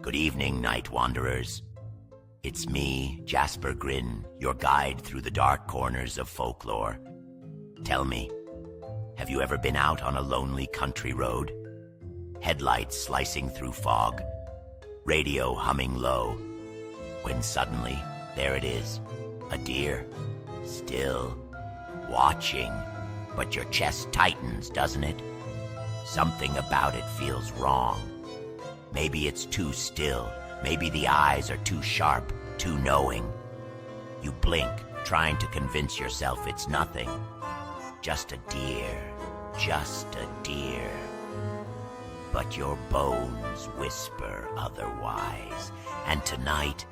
Good evening, night wanderers. It's me, Jasper Grin, your guide through the dark corners of folklore. Tell me, have you ever been out on a lonely country road? Headlights slicing through fog, radio humming low, when suddenly, there it is, a deer, still, watching, but your chest tightens, doesn't it? Something about it feels wrong. Maybe it's too still. Maybe the eyes are too sharp, too knowing. You blink, trying to convince yourself it's nothing. Just a deer, just a deer. But your bones whisper otherwise. And tonight,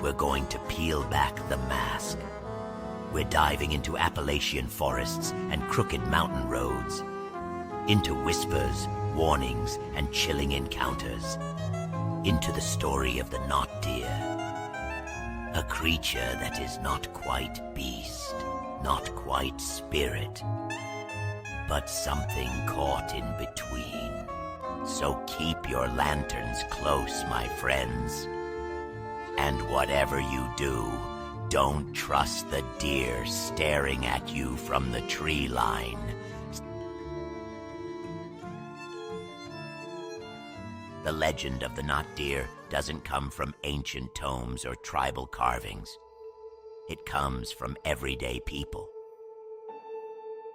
we're going to peel back the mask. We're diving into Appalachian forests and crooked mountain roads. Into whispers, warnings, and chilling encounters. Into the story of the not deer. A creature that is not quite beast, not quite spirit, but something caught in between. So keep your lanterns close, my friends. And whatever you do, don't trust the deer staring at you from the tree line. The legend of the not deer doesn't come from ancient tomes or tribal carvings. It comes from everyday people.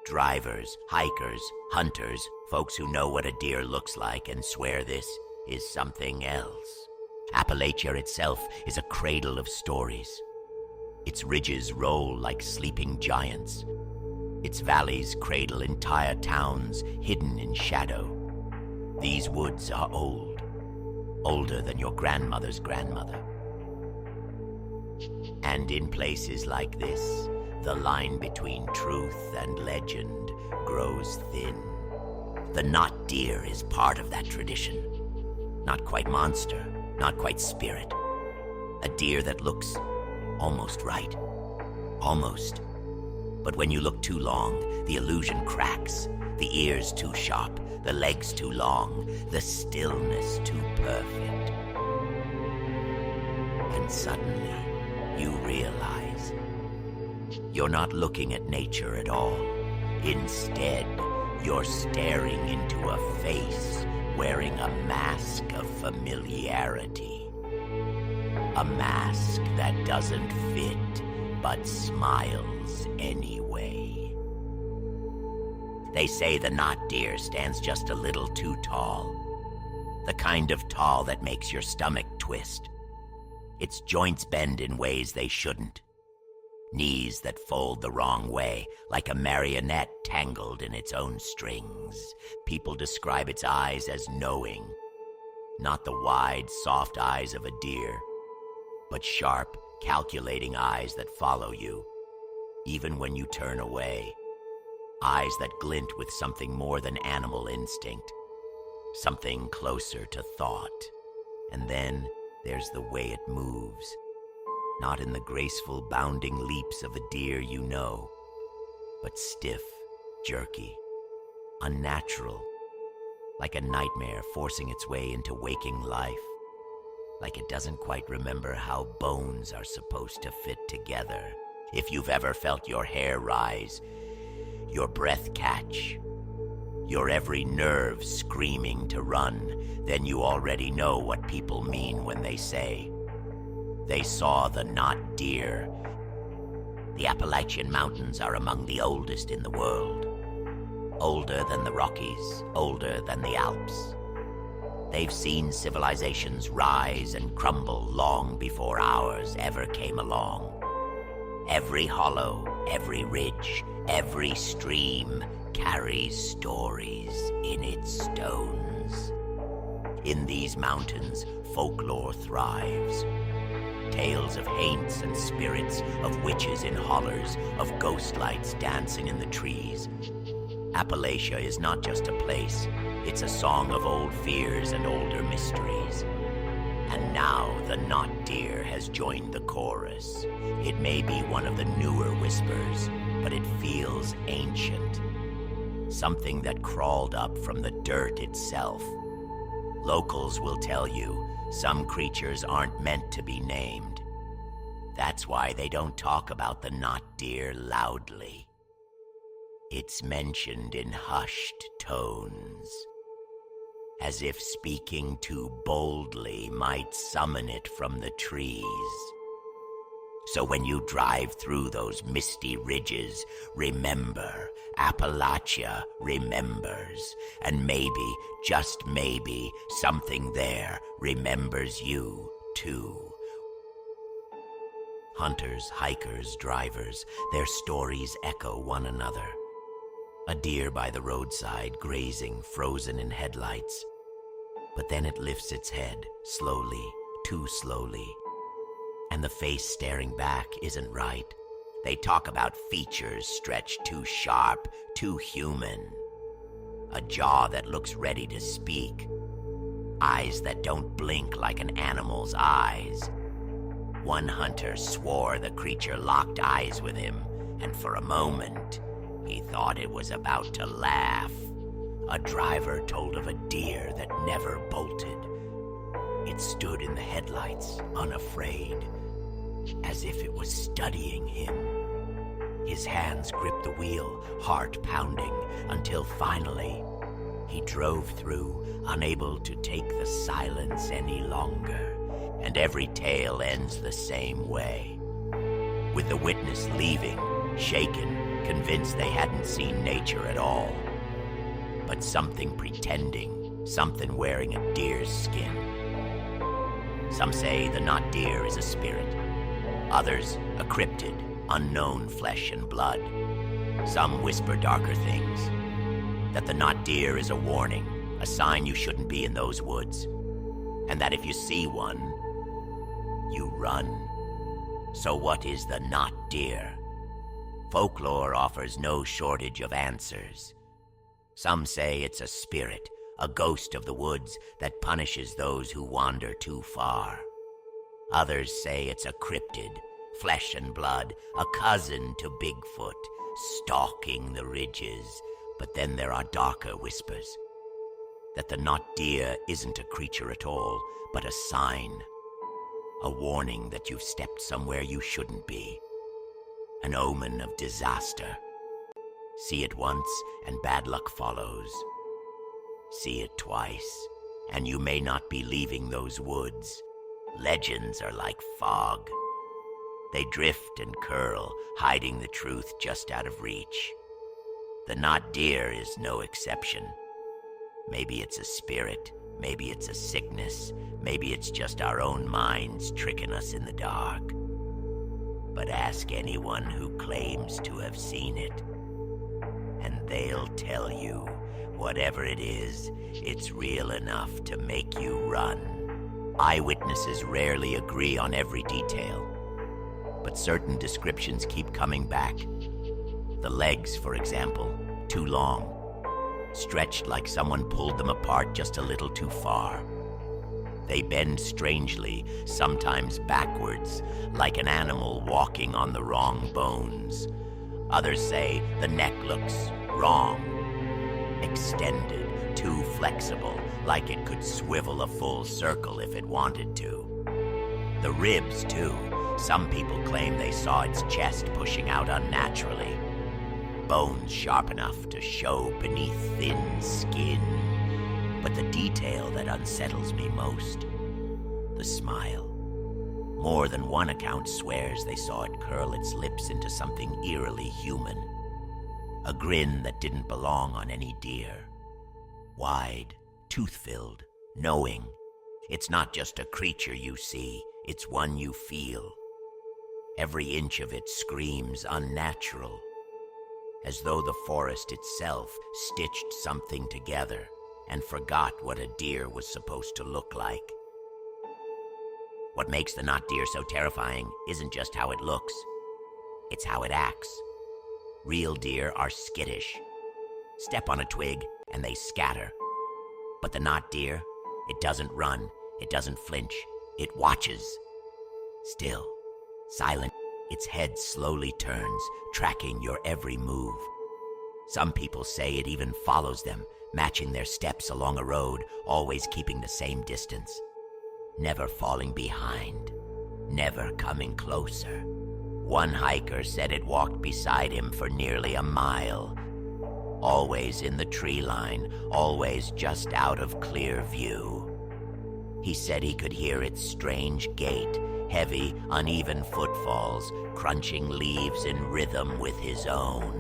Drivers, hikers, hunters, folks who know what a deer looks like and swear this is something else. Appalachia itself is a cradle of stories. Its ridges roll like sleeping giants. Its valleys cradle entire towns hidden in shadow. These woods are old, older than your grandmother's grandmother. And in places like this, the line between truth and legend grows thin. The not deer is part of that tradition. Not quite monster, not quite spirit. A deer that looks almost right. Almost. But when you look too long, the illusion cracks. The ears too sharp, the legs too long, the stillness too perfect. And suddenly, you realize you're not looking at nature at all. Instead, you're staring into a face wearing a mask of familiarity. A mask that doesn't fit, but smiles anyway. They say the not deer stands just a little too tall. The kind of tall that makes your stomach twist. Its joints bend in ways they shouldn't. Knees that fold the wrong way, like a marionette tangled in its own strings. People describe its eyes as knowing. Not the wide, soft eyes of a deer, but sharp, calculating eyes that follow you, even when you turn away. Eyes that glint with something more than animal instinct, something closer to thought. And then there's the way it moves. Not in the graceful, bounding leaps of a deer you know, but stiff, jerky, unnatural, like a nightmare forcing its way into waking life, like it doesn't quite remember how bones are supposed to fit together. If you've ever felt your hair rise, your breath catch, your every nerve screaming to run, then you already know what people mean when they say they saw the not deer. The Appalachian Mountains are among the oldest in the world. Older than the Rockies, older than the Alps. They've seen civilizations rise and crumble long before ours ever came along. Every hollow, every ridge, every stream carries stories in its stones. In these mountains, folklore thrives. Tales of haints and spirits, of witches in hollers, of ghost lights dancing in the trees. Appalachia is not just a place, it's a song of old fears and older mysteries. And now the not deer has joined the chorus. It may be one of the newer whispers, but it feels ancient. Something that crawled up from the dirt itself. Locals will tell you some creatures aren't meant to be named. That's why they don't talk about the not deer loudly. It's mentioned in hushed tones, as if speaking too boldly might summon it from the trees. So when you drive through those misty ridges, remember, Appalachia remembers, and maybe, just maybe, something there remembers you too. Hunters, hikers, drivers, their stories echo one another. A deer by the roadside, grazing, frozen in headlights. But then it lifts its head, slowly, too slowly. And the face staring back isn't right. They talk about features stretched too sharp, too human. A jaw that looks ready to speak. Eyes that don't blink like an animal's eyes. One hunter swore the creature locked eyes with him, and for a moment, he thought it was about to laugh. A driver told of a deer that never bolted. It stood in the headlights, unafraid, as if it was studying him. His hands gripped the wheel, heart pounding, until finally, he drove through, unable to take the silence any longer. And every tale ends the same way, with the witness leaving, shaken, convinced they hadn't seen nature at all, but something pretending, something wearing a deer's skin. Some say the not deer is a spirit, others a cryptid, unknown flesh and blood. Some whisper darker things, that the not deer is a warning, a sign you shouldn't be in those woods, and that if you see one, you run. So what is the not deer? Folklore offers no shortage of answers. Some say it's a spirit, a ghost of the woods that punishes those who wander too far. Others say it's a cryptid, flesh and blood, a cousin to Bigfoot, stalking the ridges. But then there are darker whispers, that the not deer isn't a creature at all, but a sign. A warning that you've stepped somewhere you shouldn't be. An omen of disaster. See it once, and bad luck follows. See it twice, and you may not be leaving those woods. Legends are like fog. They drift and curl, hiding the truth just out of reach. The not deer is no exception. Maybe it's a spirit, maybe it's a sickness, maybe it's just our own minds tricking us in the dark. But ask anyone who claims to have seen it, and they'll tell you, whatever it is, it's real enough to make you run. Eyewitnesses rarely agree on every detail, but certain descriptions keep coming back. The legs, for example, too long, stretched like someone pulled them apart just a little too far. They bend strangely, sometimes backwards, like an animal walking on the wrong bones. Others say the neck looks wrong, extended, too flexible, like it could swivel a full circle if it wanted to. The ribs, too. Some people claim they saw its chest pushing out unnaturally. Bones sharp enough to show beneath thin skin. But the detail that unsettles me most, the smile. More than one account swears they saw it curl its lips into something eerily human. A grin that didn't belong on any deer. Wide, tooth-filled, knowing. It's not just a creature you see, it's one you feel. Every inch of it screams unnatural, as though the forest itself stitched something together and forgot what a deer was supposed to look like. What makes the not deer so terrifying isn't just how it looks, it's how it acts. Real deer are skittish. Step on a twig and they scatter. But the not deer, it doesn't run, it doesn't flinch, it watches. Still, silent, its head slowly turns, tracking your every move. Some people say it even follows them, matching their steps along a road, always keeping the same distance, never falling behind, never coming closer. One hiker said it walked beside him for nearly a mile, always in the tree line, always just out of clear view. He said he could hear its strange gait, heavy, uneven footfalls, crunching leaves in rhythm with his own.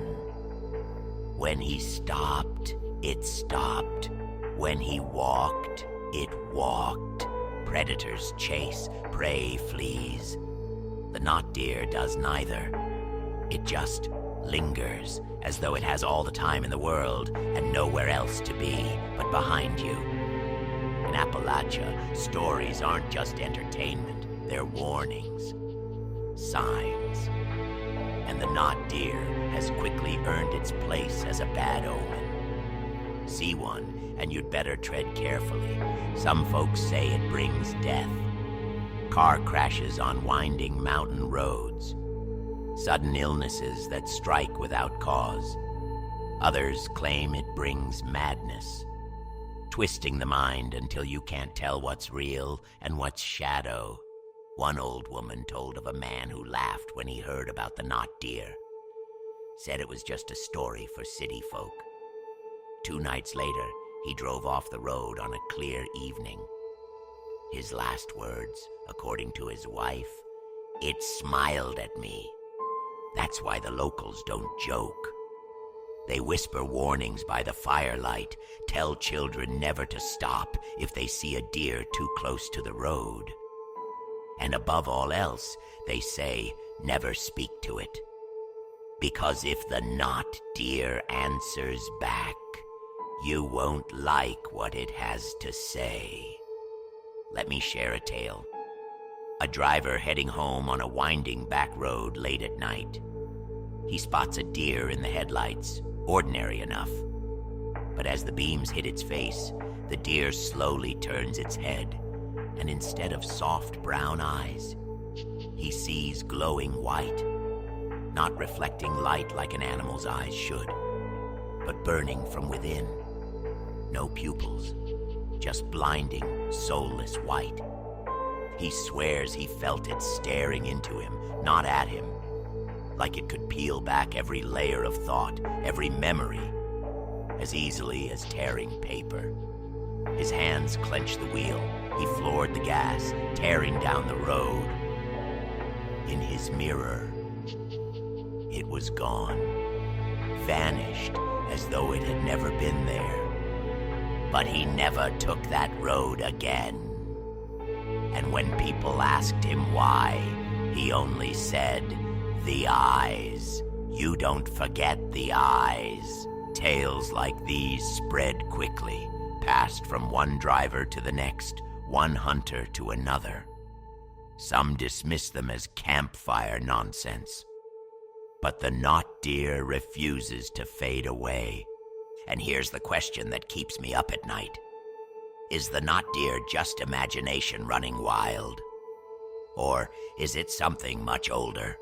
When he stopped, it stopped. When he walked, it walked. Predators chase, prey flees. The knot deer does neither. It just lingers, as though it has all the time in the world and nowhere else to be but behind you. In Appalachia, stories aren't just entertainment, they're warnings, signs. And the knot deer has quickly earned its place as a bad omen. See one, and you'd better tread carefully. Some folks say it brings death. Car crashes on winding mountain roads. Sudden illnesses that strike without cause. Others claim it brings madness, twisting the mind until you can't tell what's real and what's shadow. One old woman told of a man who laughed when he heard about the knot deer. Said it was just a story for city folk. 2 nights later, he drove off the road on a clear evening. His last words, according to his wife, "It smiled at me." That's why the locals don't joke. They whisper warnings by the firelight, tell children never to stop if they see a deer too close to the road. And above all else, they say never speak to it. Because if the knot deer answers back, you won't like what it has to say. Let me share a tale. A driver heading home on a winding back road late at night. He spots a deer in the headlights, ordinary enough. But as the beams hit its face, the deer slowly turns its head, and instead of soft brown eyes, he sees glowing white, not reflecting light like an animal's eyes should, but burning from within. No pupils, just blinding, soulless white. He swears he felt it staring into him, not at him, like it could peel back every layer of thought, every memory, as easily as tearing paper. His hands clenched the wheel. He floored the gas, tearing down the road. In his mirror, it was gone, vanished as though it had never been there. But he never took that road again. And when people asked him why, he only said, "The eyes. You don't forget the eyes." Tales like these spread quickly, passed from one driver to the next, one hunter to another. Some dismiss them as campfire nonsense. But the knot deer refuses to fade away. And here's the question that keeps me up at night. Is the knot deer just imagination running wild? Or is it something much older?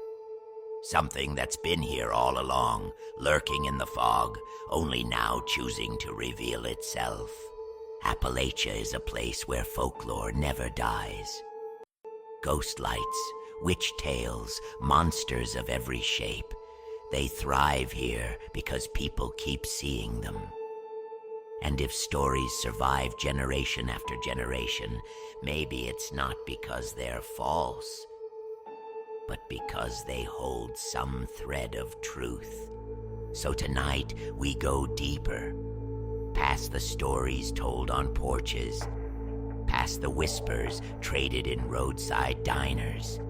Something that's been here all along, lurking in the fog, only now choosing to reveal itself. Appalachia is a place where folklore never dies. Ghost lights, witch tales, monsters of every shape. They thrive here because people keep seeing them. And if stories survive generation after generation, maybe it's not because they're false, but because they hold some thread of truth. So tonight, we go deeper, past the stories told on porches, past the whispers traded in roadside diners.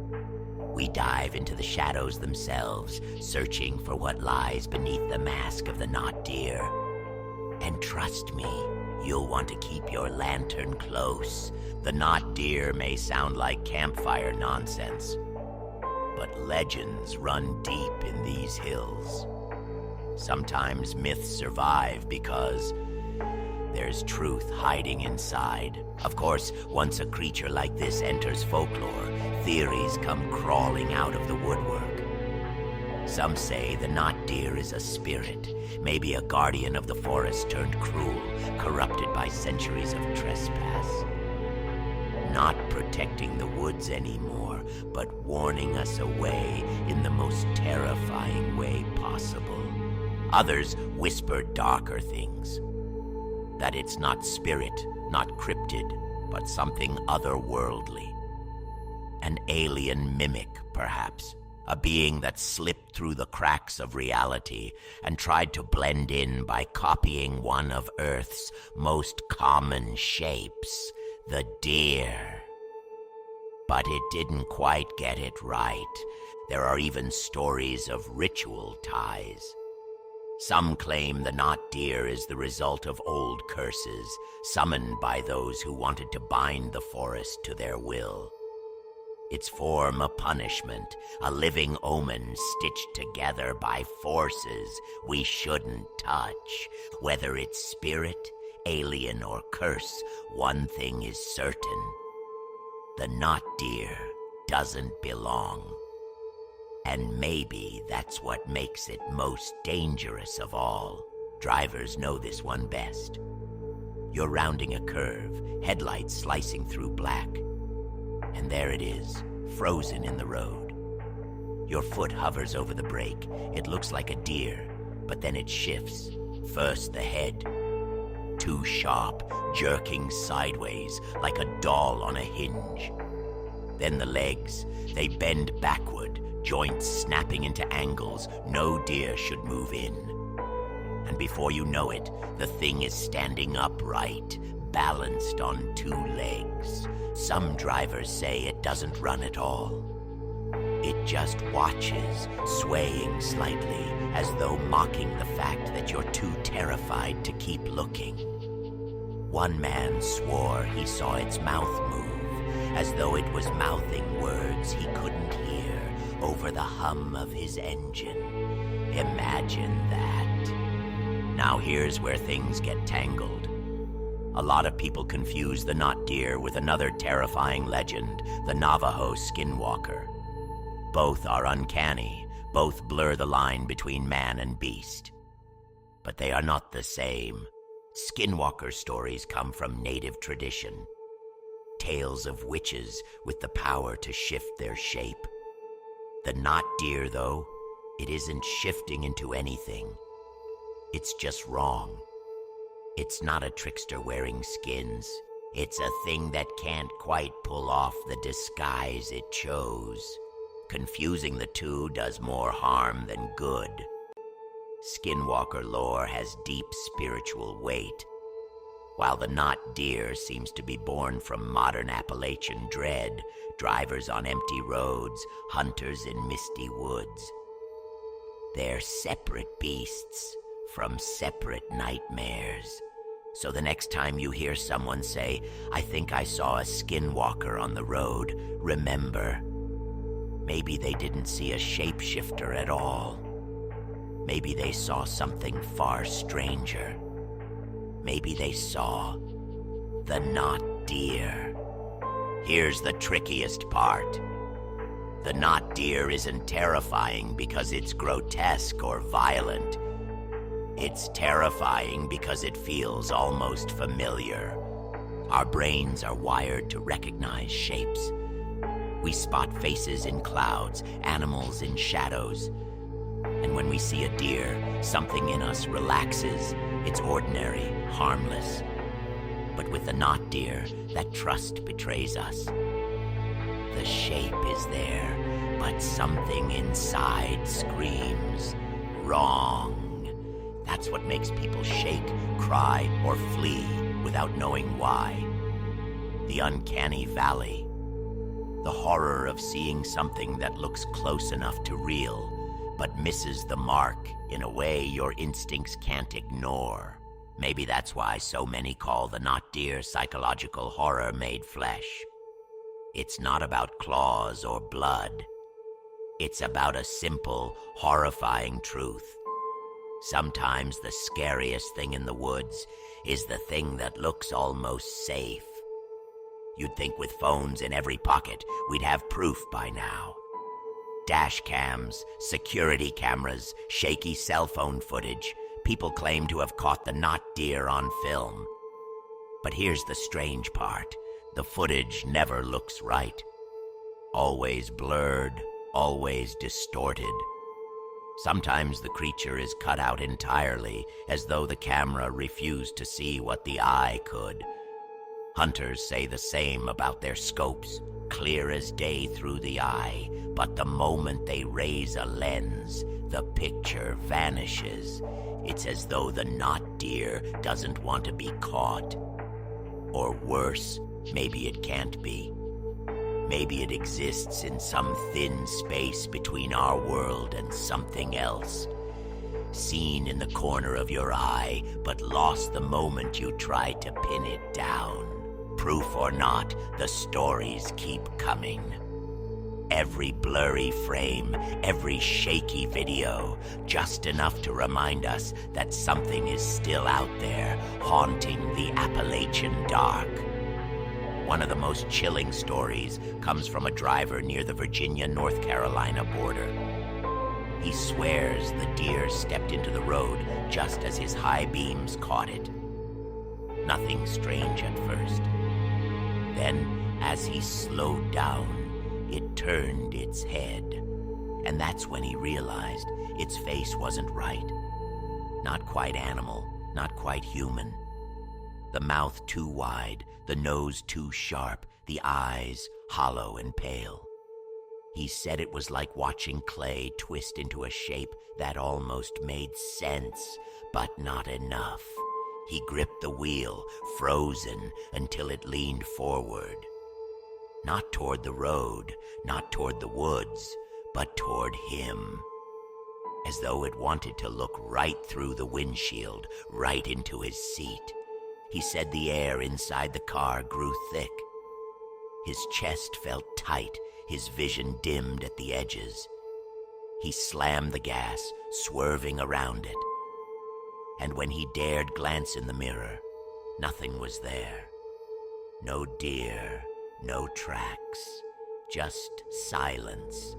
We dive into the shadows themselves, searching for what lies beneath the mask of the knot deer. And trust me, you'll want to keep your lantern close. The knot deer may sound like campfire nonsense, but legends run deep in these hills. Sometimes myths survive because there's truth hiding inside. Of course, once a creature like this enters folklore, theories come crawling out of the woodwork. Some say the knot deer is a spirit, maybe a guardian of the forest turned cruel, corrupted by centuries of trespass. Not protecting the woods anymore, but warning us away in the most terrifying way possible. Others whisper darker things. That it's not spirit, not cryptid, but something otherworldly. An alien mimic, perhaps. A being that slipped through the cracks of reality and tried to blend in by copying one of Earth's most common shapes, the deer. But it didn't quite get it right. There are even stories of ritual ties. Some claim the knot deer is the result of old curses, summoned by those who wanted to bind the forest to their will. Its form a punishment, a living omen stitched together by forces we shouldn't touch. Whether it's spirit, alien, or curse, one thing is certain. The knot deer doesn't belong. And maybe that's what makes it most dangerous of all. Drivers know this one best. You're rounding a curve, headlights slicing through black. And there it is, frozen in the road. Your foot hovers over the brake. It looks like a deer, but then it shifts. First the head, too sharp, jerking sideways like a doll on a hinge. Then the legs, they bend backward, joints snapping into angles no deer should move in. And before you know it, the thing is standing upright, balanced on two legs. Some drivers say it doesn't run at all. It just watches, swaying slightly, as though mocking the fact that you're too terrified to keep looking. One man swore he saw its mouth move, as though it was mouthing words he couldn't hear over the hum of his engine. Imagine that. Now here's where things get tangled. A lot of people confuse the knot deer with another terrifying legend, the Navajo skinwalker. Both are uncanny, both blur the line between man and beast. But they are not the same. Skinwalker stories come from native tradition. Tales of witches with the power to shift their shape. The knot deer, though, it isn't shifting into anything. It's just wrong. It's not a trickster wearing skins. It's a thing that can't quite pull off the disguise it chose. Confusing the two does more harm than good. Skinwalker lore has deep spiritual weight, while the knot deer seems to be born from modern Appalachian dread, drivers on empty roads, hunters in misty woods. They're separate beasts from separate nightmares. So the next time you hear someone say, "I think I saw a skinwalker on the road," remember, maybe they didn't see a shapeshifter at all. Maybe they saw something far stranger. Maybe they saw the knot deer. Here's the trickiest part. The knot deer isn't terrifying because it's grotesque or violent. It's terrifying because it feels almost familiar. Our brains are wired to recognize shapes. We spot faces in clouds, animals in shadows. And when we see a deer, something in us relaxes. It's ordinary, harmless. But with the knot deer, that trust betrays us. The shape is there, but something inside screams, wrong. That's what makes people shake, cry, or flee without knowing why. The uncanny valley. The horror of seeing something that looks close enough to real, but misses the mark in a way your instincts can't ignore. Maybe that's why so many call the knot deer psychological horror made flesh. It's not about claws or blood. It's about a simple, horrifying truth. Sometimes the scariest thing in the woods is the thing that looks almost safe. You'd think with phones in every pocket, we'd have proof by now. Dash cams, security cameras, shaky cell phone footage. People claim to have caught the not deer on film. But here's the strange part. The footage never looks right. Always blurred, always distorted. Sometimes the creature is cut out entirely, as though the camera refused to see what the eye could. Hunters say the same about their scopes, clear as day through the eye, but the moment they raise a lens, the picture vanishes. It's as though the not deer doesn't want to be caught. Or worse, maybe it can't be. Maybe it exists in some thin space between our world and something else. Seen in the corner of your eye, but lost the moment you tried to pin it down. Proof or not, the stories keep coming. Every blurry frame, every shaky video, just enough to remind us that something is still out there, haunting the Appalachian dark. One of the most chilling stories comes from a driver near the Virginia-North Carolina border. He swears the deer stepped into the road just as his high beams caught it. Nothing strange at first. Then, as he slowed down, it turned its head. And that's when he realized its face wasn't right. Not quite animal, not quite human. The mouth too wide, the nose too sharp, the eyes hollow and pale. He said it was like watching clay twist into a shape that almost made sense, but not enough. He gripped the wheel, frozen, until it leaned forward. Not toward the road, not toward the woods, but toward him. As though it wanted to look right through the windshield, right into his seat. He said the air inside the car grew thick. His chest felt tight, his vision dimmed at the edges. He slammed the gas, swerving around it. And when he dared glance in the mirror, nothing was there. No deer, no tracks, just silence.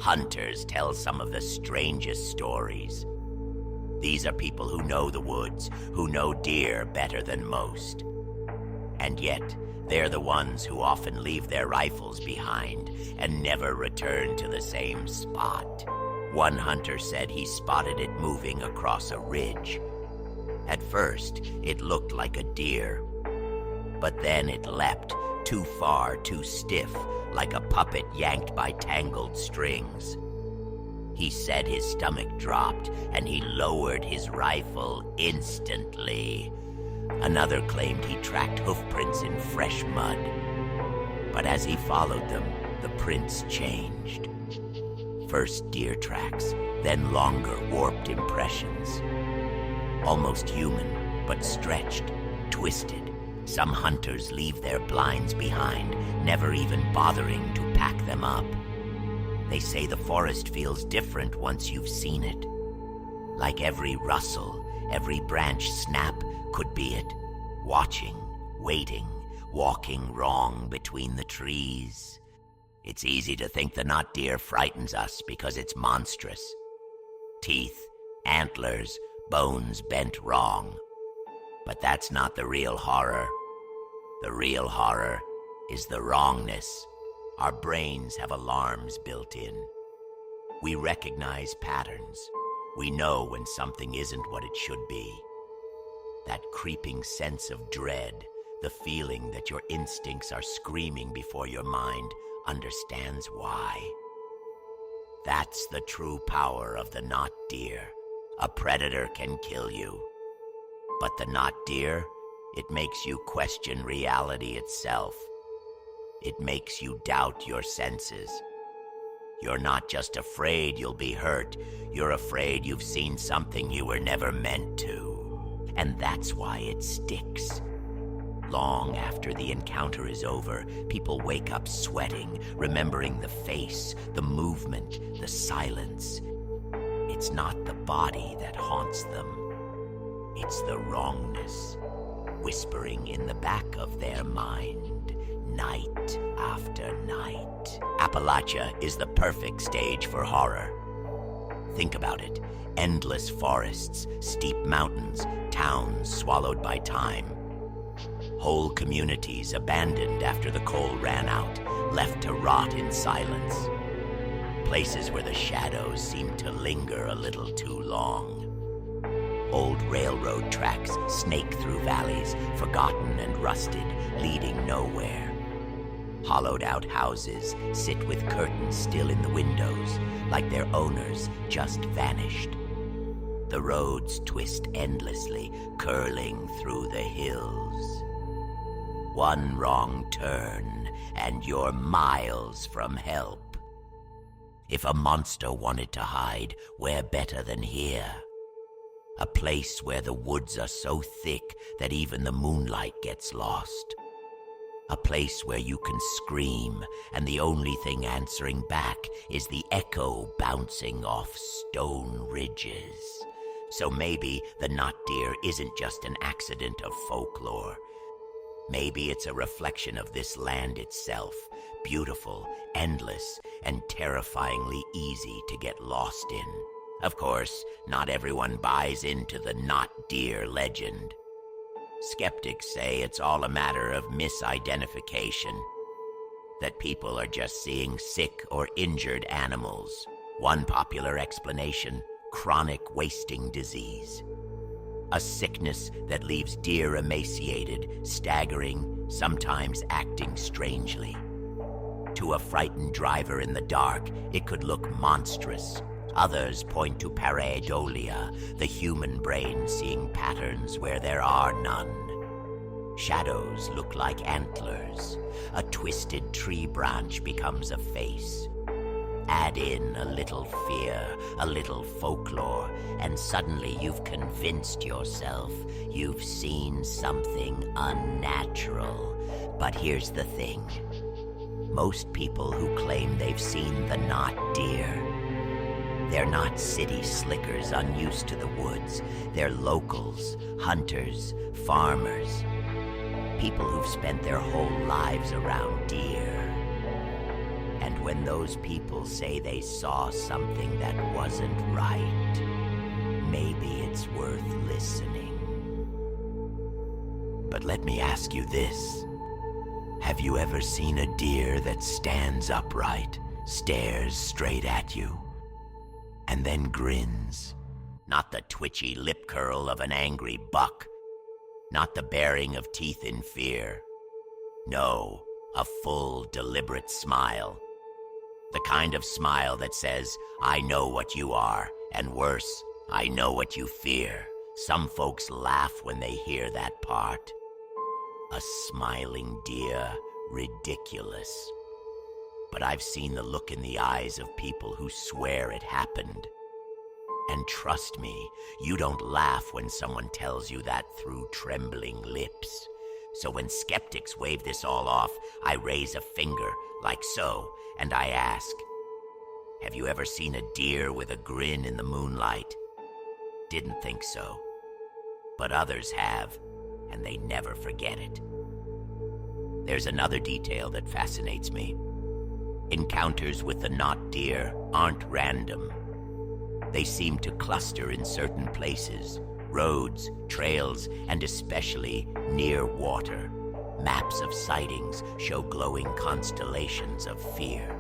Hunters tell some of the strangest stories. These are people who know the woods, who know deer better than most. And yet, they're the ones who often leave their rifles behind and never return to the same spot. One hunter said he spotted it moving across a ridge. At first, it looked like a deer. But then it leapt, too far, too stiff, like a puppet yanked by tangled strings. He said his stomach dropped, and he lowered his rifle instantly. Another claimed he tracked hoofprints in fresh mud. But as he followed them, the prints changed. First deer tracks, then longer, warped impressions. Almost human, but stretched, twisted. Some hunters leave their blinds behind, never even bothering to pack them up. They say the forest feels different once you've seen it. Like every rustle, every branch snap could be it. Watching, waiting, walking wrong between the trees. It's easy to think the not deer frightens us because it's monstrous. Teeth, antlers, bones bent wrong. But that's not the real horror. The real horror is the wrongness. Our brains have alarms built in. We recognize patterns. We know when something isn't what it should be. That creeping sense of dread, the feeling that your instincts are screaming before your mind understands why. That's the true power of the not deer. A predator can kill you. But the not deer, it makes you question reality itself. It makes you doubt your senses. You're not just afraid you'll be hurt, you're afraid you've seen something you were never meant to. And that's why it sticks. Long after the encounter is over, people wake up sweating, remembering the face, the movement, the silence. It's not the body that haunts them. It's the wrongness, whispering in the back of their mind, night after night. Appalachia is the perfect stage for horror. Think about it. Endless forests, steep mountains, towns swallowed by time. Whole communities abandoned after the coal ran out, left to rot in silence. Places where the shadows seem to linger a little too long. Old railroad tracks snake through valleys, forgotten and rusted, leading nowhere. Hollowed out houses sit with curtains still in the windows, like their owners just vanished. The roads twist endlessly, curling through the hills. One wrong turn, and you're miles from help. If a monster wanted to hide, where better than here? A place where the woods are so thick that even the moonlight gets lost. A place where you can scream, and the only thing answering back is the echo bouncing off stone ridges. So maybe the knot deer isn't just an accident of folklore. Maybe it's a reflection of this land itself, beautiful, endless, and terrifyingly easy to get lost in. Of course, not everyone buys into the knot deer legend. Skeptics say it's all a matter of misidentification, that people are just seeing sick or injured animals. One popular explanation, chronic wasting disease. A sickness that leaves deer emaciated, staggering, sometimes acting strangely. To a frightened driver in the dark, it could look monstrous. Others point to pareidolia, the human brain seeing patterns where there are none. Shadows look like antlers. A twisted tree branch becomes a face. Add in a little fear, a little folklore, and suddenly you've convinced yourself you've seen something unnatural. But here's the thing. Most people who claim they've seen the knot deer, they're not city slickers unused to the woods. They're locals, hunters, farmers. People who've spent their whole lives around deer. And when those people say they saw something that wasn't right, maybe it's worth listening. But let me ask you this. Have you ever seen a deer that stands upright, stares straight at you, and then grins? Not the twitchy lip curl of an angry buck. Not the baring of teeth in fear. No, a full, deliberate smile. The kind of smile that says, I know what you are, and worse, I know what you fear. Some folks laugh when they hear that part. A smiling deer, ridiculous. But I've seen the look in the eyes of people who swear it happened. And trust me, you don't laugh when someone tells you that through trembling lips. So when skeptics wave this all off, I raise a finger, like so, and I ask, have you ever seen a deer with a grin in the moonlight? Didn't think so. But others have, and they never forget it. There's another detail that fascinates me. Encounters with the knot deer aren't random. They seem to cluster in certain places, roads, trails, and especially near water. Maps of sightings show glowing constellations of fear.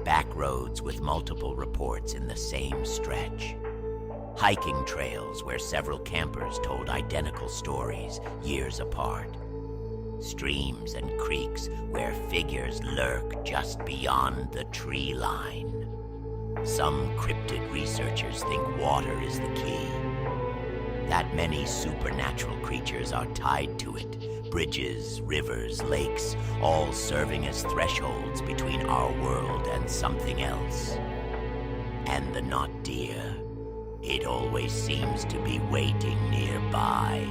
Back roads with multiple reports in the same stretch. Hiking trails where several campers told identical stories years apart. Streams and creeks where figures lurk just beyond the tree line. Some cryptid researchers think water is the key. That many supernatural creatures are tied to it. Bridges, rivers, lakes, all serving as thresholds between our world and something else. And the knot deer, it always seems to be waiting nearby.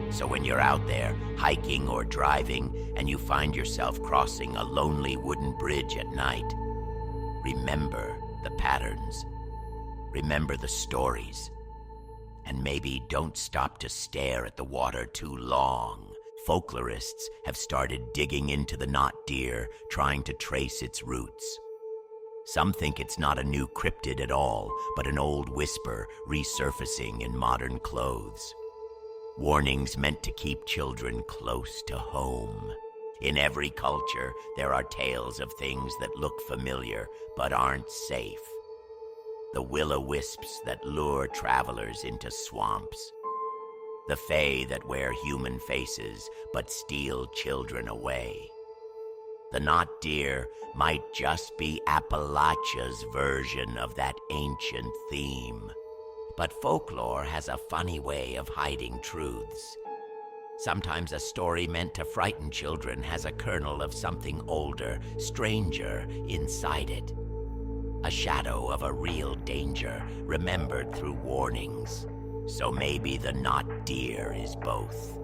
So when you're out there, hiking or driving, and you find yourself crossing a lonely wooden bridge at night, remember the patterns. Remember the stories. And maybe don't stop to stare at the water too long. Folklorists have started digging into the not deer, trying to trace its roots. Some think it's not a new cryptid at all, but an old whisper resurfacing in modern clothes. Warnings meant to keep children close to home. In every culture, there are tales of things that look familiar but aren't safe. The will-o'-wisps that lure travelers into swamps. The fae that wear human faces but steal children away. The not deer might just be Appalachia's version of that ancient theme. But folklore has a funny way of hiding truths. Sometimes a story meant to frighten children has a kernel of something older, stranger inside it. A shadow of a real danger remembered through warnings. So maybe the not deer is both.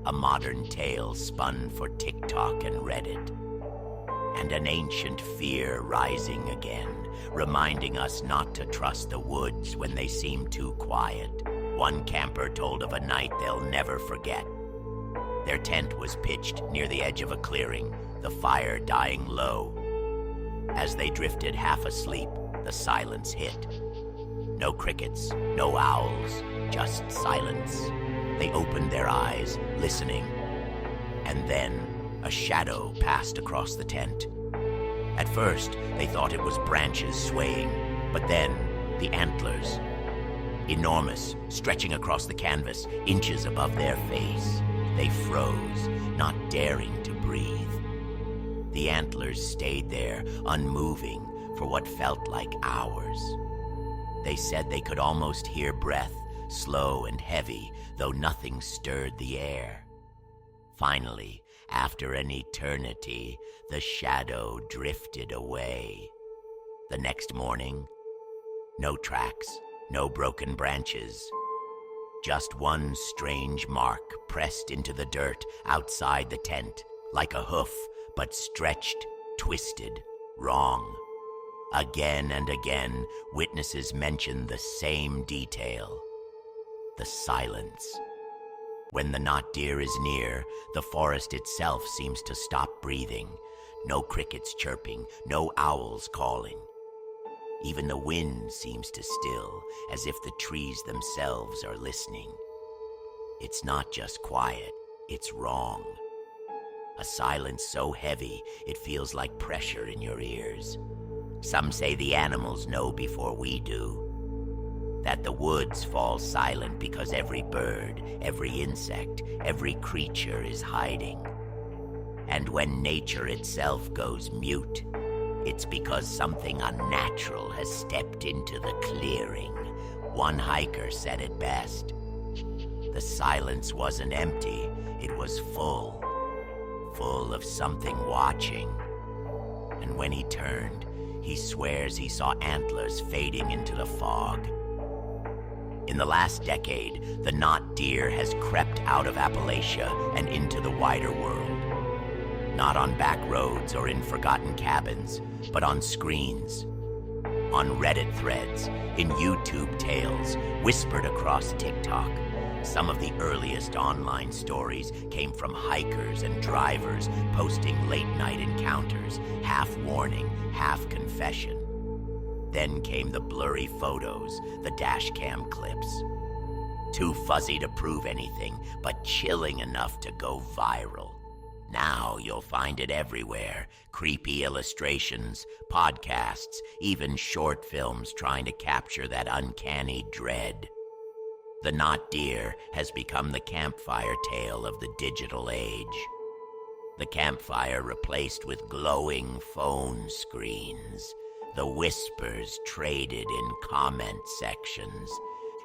A modern tale spun for TikTok and Reddit. And an ancient fear rising again, reminding us not to trust the woods when they seem too quiet. One camper told of a night they'll never forget. Their tent was pitched near the edge of a clearing, the fire dying low. As they drifted half asleep, the silence hit. No crickets, no owls, just silence. They opened their eyes, listening. And then a shadow passed across the tent. At first, they thought it was branches swaying, but then the antlers. Enormous, stretching across the canvas, inches above their face. They froze, not daring to breathe. The antlers stayed there, unmoving, for what felt like hours. They said they could almost hear breath, slow and heavy, though nothing stirred the air. Finally, after an eternity, the shadow drifted away. The next morning, no tracks, no broken branches. Just one strange mark pressed into the dirt outside the tent, like a hoof, but stretched, twisted, wrong. Again and again, witnesses mention the same detail. The silence. When the not deer is near, the forest itself seems to stop breathing. No crickets chirping, no owls calling. Even the wind seems to still, as if the trees themselves are listening. It's not just quiet, it's wrong. A silence so heavy, it feels like pressure in your ears. Some say the animals know before we do. That the woods fall silent because every bird, every insect, every creature is hiding. And when nature itself goes mute, it's because something unnatural has stepped into the clearing. One hiker said it best. The silence wasn't empty, it was full. Full of something watching. And when he turned, he swears he saw antlers fading into the fog. In the last decade, the not deer has crept out of Appalachia and into the wider world. Not on back roads or in forgotten cabins, but on screens, on Reddit threads, in YouTube tales, whispered across TikTok. Some of the earliest online stories came from hikers and drivers posting late-night encounters, half warning, half confession. Then came the blurry photos, the dashcam clips. Too fuzzy to prove anything, but chilling enough to go viral. Now you'll find it everywhere. Creepy illustrations, podcasts, even short films trying to capture that uncanny dread. The not deer has become the campfire tale of the digital age. The campfire replaced with glowing phone screens. The whispers traded in comment sections.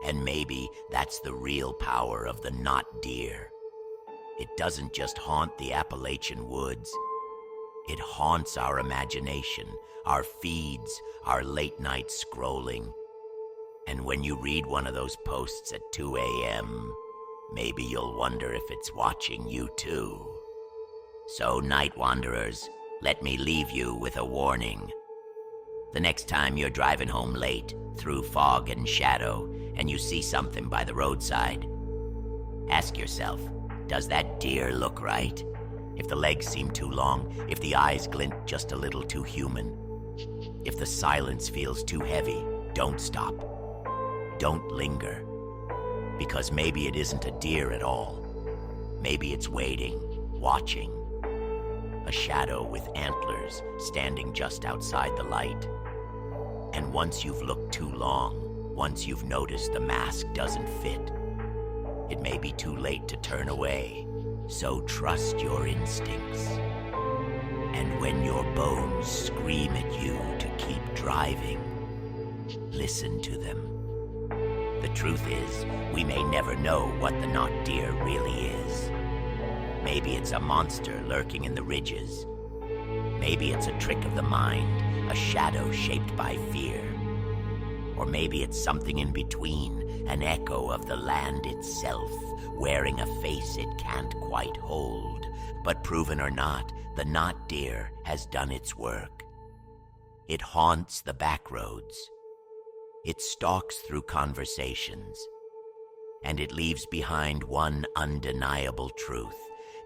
And maybe that's the real power of the not deer. It doesn't just haunt the Appalachian woods. It haunts our imagination, our feeds, our late-night scrolling. And when you read one of those posts at 2 a.m., maybe you'll wonder if it's watching you too. So, night wanderers, let me leave you with a warning. The next time you're driving home late, through fog and shadow, and you see something by the roadside, ask yourself, Does that deer look right? If the legs seem too long, if the eyes glint just a little too human, if the silence feels too heavy, don't stop. Don't linger. Because maybe it isn't a deer at all. Maybe it's waiting, watching. A shadow with antlers standing just outside the light. And once you've looked too long, once you've noticed the mask doesn't fit, it may be too late to turn away. So trust your instincts. And when your bones scream at you to keep driving, listen to them. The truth is, we may never know what the not deer really is. Maybe it's a monster lurking in the ridges. Maybe it's a trick of the mind, a shadow shaped by fear. Or maybe it's something in between, an echo of the land itself, wearing a face it can't quite hold. But proven or not, the not deer has done its work. It haunts the back roads. It stalks through conversations. And it leaves behind one undeniable truth.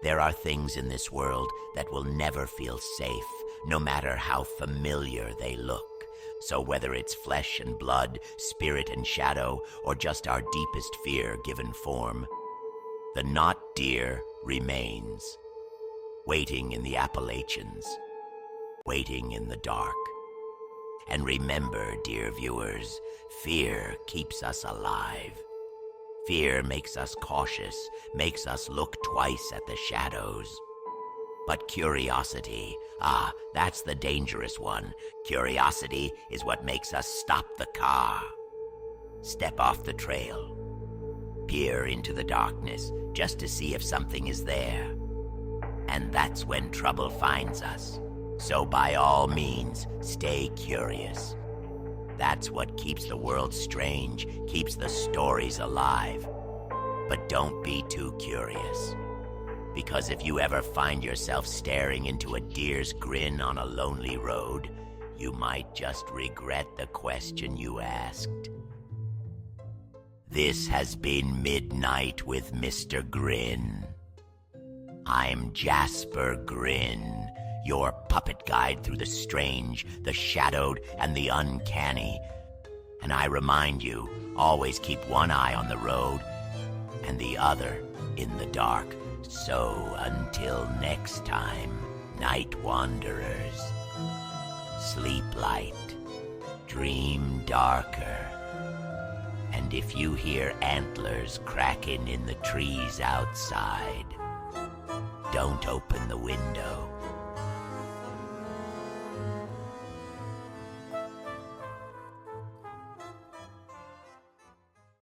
There are things in this world that will never feel safe, no matter how familiar they look. So whether it's flesh and blood, spirit and shadow, or just our deepest fear given form, the not deer remains, waiting in the Appalachians, waiting in the dark. And remember, dear viewers, fear keeps us alive. Fear makes us cautious, makes us look twice at the shadows. But curiosity, that's the dangerous one. Curiosity is what makes us stop the car, step off the trail, peer into the darkness just to see if something is there. And that's when trouble finds us. So by all means, stay curious. That's what keeps the world strange, keeps the stories alive. But don't be too curious. Because if you ever find yourself staring into a deer's grin on a lonely road, you might just regret the question you asked. This has been Midnight with Mr. Grin. I'm Jasper Grin, your puppet guide through the strange, the shadowed, and the uncanny. And I remind you, always keep one eye on the road and the other in the dark. So until next time, night wanderers, sleep light, dream darker. And if you hear antlers cracking in the trees outside, don't open the window.